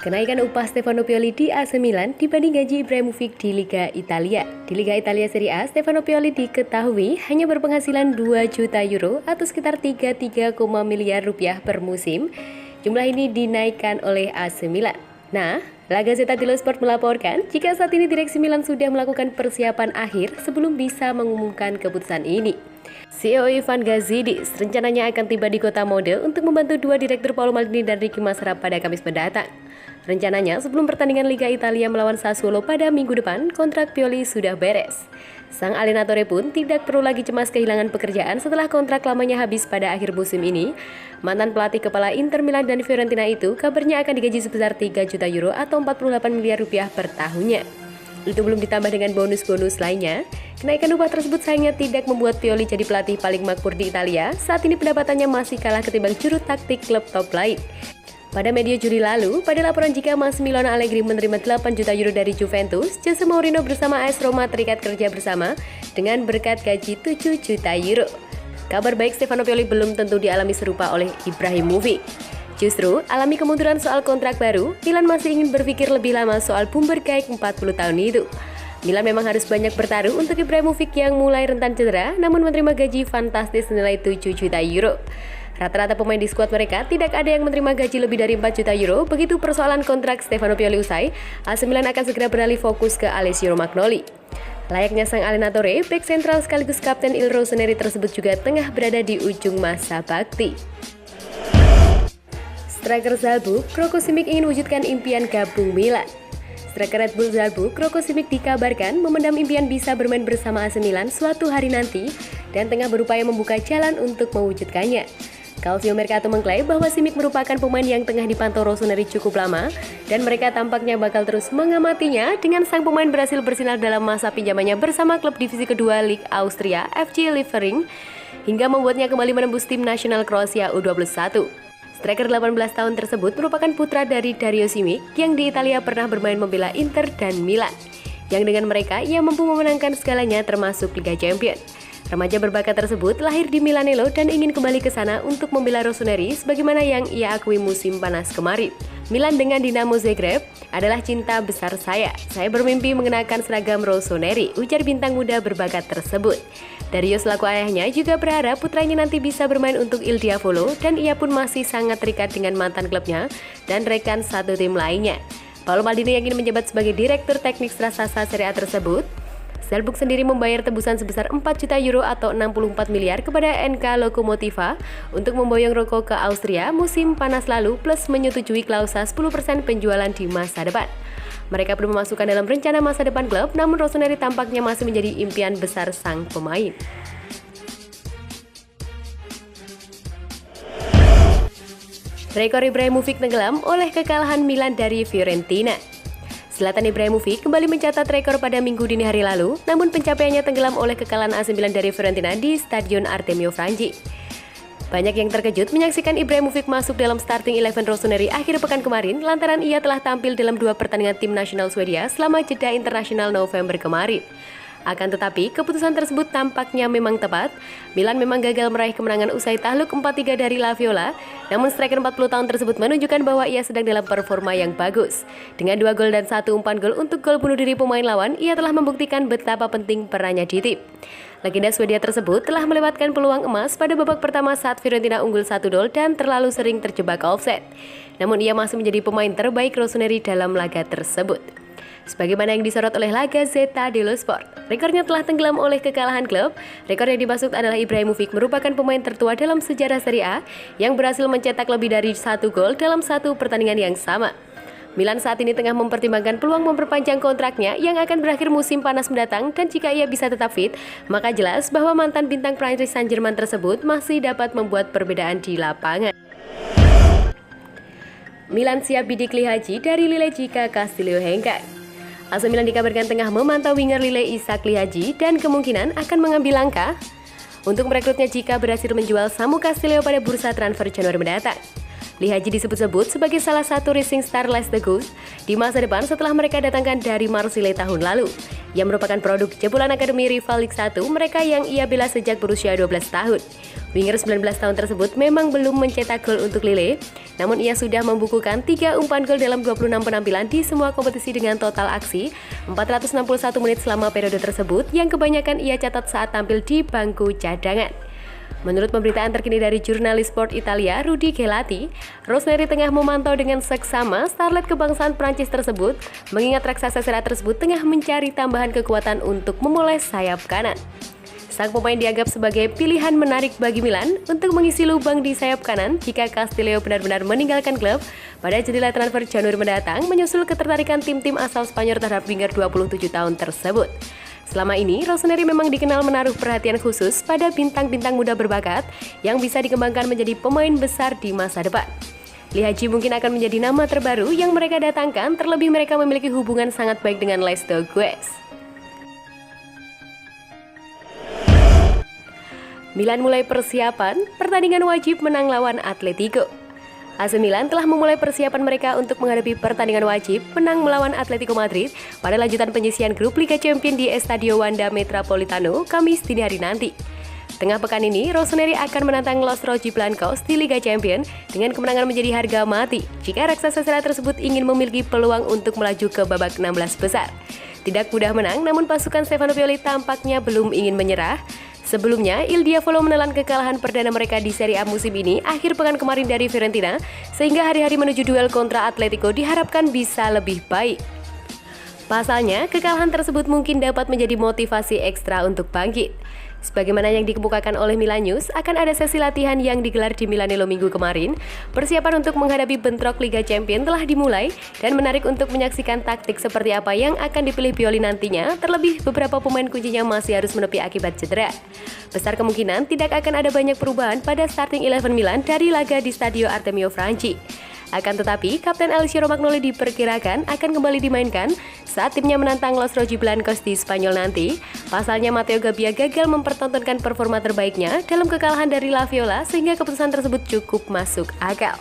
Kenaikan upah Stefano Pioli di AC Milan dibanding gaji Ibrahimovic di Liga Italia. Di Liga Italia Serie A, Stefano Pioli diketahui hanya berpenghasilan 2 juta euro atau sekitar 33, miliar rupiah per musim. Jumlah ini dinaikkan oleh AC Milan. Nah, La Gazzetta dello Sport melaporkan jika saat ini direksi Milan sudah melakukan persiapan akhir sebelum bisa mengumumkan keputusan ini. CEO Ivan Gazidis rencananya akan tiba di kota mode untuk membantu dua direktur Paolo Maldini dan Ricky Massara pada Kamis mendatang. Rencananya sebelum pertandingan Liga Italia melawan Sassuolo pada minggu depan, kontrak Pioli sudah beres. Sang allenatore pun tidak perlu lagi cemas kehilangan pekerjaan setelah kontrak lamanya habis pada akhir musim ini. Mantan pelatih kepala Inter Milan dan Fiorentina itu kabarnya akan digaji sebesar 3 juta euro atau 48 miliar rupiah per tahunnya. Itu belum ditambah dengan bonus-bonus lainnya. Kenaikan upah tersebut sayangnya tidak membuat Pioli jadi pelatih paling makmur di Italia. Saat ini pendapatannya masih kalah ketimbang juru taktik klub top lain. Pada medio Juli lalu, pada laporan jika Massimiliano Allegri menerima 8 juta euro dari Juventus, Jose Mourinho bersama AS Roma terikat kerja bersama dengan berkat gaji 7 juta euro. Kabar baik Stefano Pioli belum tentu dialami serupa oleh Ibrahimovic. Justru, alami kemunduran soal kontrak baru, Milan masih ingin berpikir lebih lama soal Bumberkaik 40 tahun itu. Milan memang harus banyak bertaruh untuk Ibrahimovic yang mulai rentan cedera, namun menerima gaji fantastis senilai 7 juta euro. Rata-rata pemain di skuad mereka tidak ada yang menerima gaji lebih dari 4 juta euro. Begitu persoalan kontrak Stefano Pioli usai, AC Milan akan segera beralih fokus ke Alessio Romagnoli. Layaknya sang allenatore, bek sentral sekaligus kapten Il Rossoneri tersebut juga tengah berada di ujung masa bakti. Striker Salzburg, Roko Simic ingin wujudkan impian gabung Milan. Striker Red Bull Salzburg, Roko Simic dikabarkan memendam impian bisa bermain bersama AC Milan suatu hari nanti dan tengah berupaya membuka jalan untuk mewujudkannya. Calcio Mercato mengklaim bahwa Simic merupakan pemain yang tengah dipantau Rossoneri cukup lama dan mereka tampaknya bakal terus mengamatinya dengan sang pemain berhasil bersinar dalam masa pinjamannya bersama klub divisi kedua Liga Austria FC Liefering hingga membuatnya kembali menembus tim nasional Kroasia U21. Striker 18 tahun tersebut merupakan putra dari Dario Simic yang di Italia pernah bermain membela Inter dan Milan, yang dengan mereka ia mampu memenangkan segalanya termasuk Liga Champions. Remaja berbakat tersebut lahir di Milanello dan ingin kembali ke sana untuk membela Rossoneri sebagaimana yang ia akui musim panas kemarin. Milan dengan Dinamo Zagreb adalah cinta besar saya. Saya bermimpi mengenakan seragam Rossoneri, ujar bintang muda berbakat tersebut. Dario selaku ayahnya juga berharap putranya nanti bisa bermain untuk Il Diavolo dan ia pun masih sangat terikat dengan mantan klubnya dan rekan satu tim lainnya. Paolo Maldini yang ingin menjabat sebagai direktur teknik raksasa Serie A tersebut. Salzburg sendiri membayar tebusan sebesar 4 juta euro atau 64 miliar kepada NK Lokomotiva untuk memboyong Roko ke Austria musim panas lalu plus menyetujui klausa 10% penjualan di masa depan. Mereka belum memasukkan dalam rencana masa depan klub, namun Rossoneri tampaknya masih menjadi impian besar sang pemain. Rekor Ibrahimovic tenggelam oleh kekalahan Milan dari Fiorentina. Zlatan Ibrahimovic kembali mencatat rekor pada minggu dini hari lalu, namun pencapaiannya tenggelam oleh kekalahan AC Milan dari Fiorentina di Stadion Artemio Franchi. Banyak yang terkejut menyaksikan Ibrahimovic masuk dalam starting 11 Rossoneri akhir pekan kemarin lantaran ia telah tampil dalam 2 pertandingan tim nasional Swedia selama jeda internasional November kemarin. Akan tetapi, keputusan tersebut tampaknya memang tepat. Milan memang gagal meraih kemenangan usai takluk 4-3 dari La Viola. Namun striker 40 tahun tersebut menunjukkan bahwa ia sedang dalam performa yang bagus. Dengan 2 gol dan 1 umpan gol untuk gol bunuh diri pemain lawan, ia telah membuktikan betapa penting perannya di tim. Legenda Swedia tersebut telah melewatkan peluang emas pada babak pertama saat Fiorentina unggul 1-0 dan terlalu sering terjebak offside. Namun ia masih menjadi pemain terbaik Rossoneri dalam laga tersebut. Sebagaimana yang disorot oleh La Gazzetta dello Sport, rekornya telah tenggelam oleh kekalahan klub. Rekor yang dimaksud adalah Ibrahimovic merupakan pemain tertua dalam sejarah Serie A yang berhasil mencetak lebih dari 1 gol dalam 1 pertandingan yang sama. Milan saat ini tengah mempertimbangkan peluang memperpanjang kontraknya yang akan berakhir musim panas mendatang dan jika ia bisa tetap fit, maka jelas bahwa mantan bintang Paris Saint-Germain tersebut masih dapat membuat perbedaan di lapangan. Milan siap bidik Lihaji dari Lille jika Castillo hengkang. AC Milan dikabarkan tengah memantau winger Lille Isak Lihaji dan kemungkinan akan mengambil langkah untuk merekrutnya jika berhasil menjual Samu Castillo pada bursa transfer Januari mendatang. Lee Haji disebut-sebut sebagai salah satu rising star Les The Goose di masa depan setelah mereka datangkan dari Marseille tahun lalu, yang merupakan produk jebolan Akademi rival Ligue 1 mereka yang ia bela sejak berusia 12 tahun. Winger 19 tahun tersebut memang belum mencetak gol untuk Lille, namun ia sudah membukukan 3 umpan gol dalam 26 penampilan di semua kompetisi dengan total aksi 461 menit selama periode tersebut, yang kebanyakan ia catat saat tampil di bangku cadangan. Menurut pemberitaan terkini dari jurnalis sport Italia Rudy Gelati, Rossoneri tengah memantau dengan seksama starlet kebangsaan Prancis tersebut, mengingat raksasa Serie A tersebut tengah mencari tambahan kekuatan untuk memoles sayap kanan. Sang pemain dianggap sebagai pilihan menarik bagi Milan untuk mengisi lubang di sayap kanan jika Castillo benar-benar meninggalkan klub pada jendela transfer Januari mendatang, menyusul ketertarikan tim-tim asal Spanyol terhadap winger 27 tahun tersebut. Selama ini, Rossoneri memang dikenal menaruh perhatian khusus pada bintang-bintang muda berbakat yang bisa dikembangkan menjadi pemain besar di masa depan. Lee Haji mungkin akan menjadi nama terbaru yang mereka datangkan, terlebih mereka memiliki hubungan sangat baik dengan Les The Goose. Milan mulai persiapan, pertandingan wajib menang lawan Atletico. AC Milan telah memulai persiapan mereka untuk menghadapi pertandingan wajib menang melawan Atletico Madrid pada lanjutan penyisihan grup Liga Champions di Estadio Wanda Metropolitano Kamis dini hari nanti. Tengah pekan ini, Rossoneri akan menantang Los Rojiblancos di Liga Champions dengan kemenangan menjadi harga mati jika raksasa Serie A tersebut ingin memiliki peluang untuk melaju ke babak 16 besar. Tidak mudah menang, namun pasukan Stefano Pioli tampaknya belum ingin menyerah. Sebelumnya, Il Diavolo menelan kekalahan perdana mereka di Serie A musim ini akhir pekan kemarin dari Fiorentina, sehingga hari-hari menuju duel kontra Atletico diharapkan bisa lebih baik. Pasalnya, kekalahan tersebut mungkin dapat menjadi motivasi ekstra untuk bangkit. Sebagaimana yang dikemukakan oleh Milan News, akan ada sesi latihan yang digelar di Milanello minggu kemarin. Persiapan untuk menghadapi bentrok Liga Champions telah dimulai dan menarik untuk menyaksikan taktik seperti apa yang akan dipilih Pioli nantinya, terlebih beberapa pemain kuncinya masih harus menepi akibat cedera. Besar kemungkinan tidak akan ada banyak perubahan pada starting 11 Milan dari laga di Stadio Artemio Franchi. Akan tetapi, Kapten Alessio Romagnoli diperkirakan akan kembali dimainkan saat timnya menantang Los Rojiblancos di Spanyol nanti. Pasalnya, Matteo Gabbia gagal mempertontonkan performa terbaiknya dalam kekalahan dari La Viola, sehingga keputusan tersebut cukup masuk akal.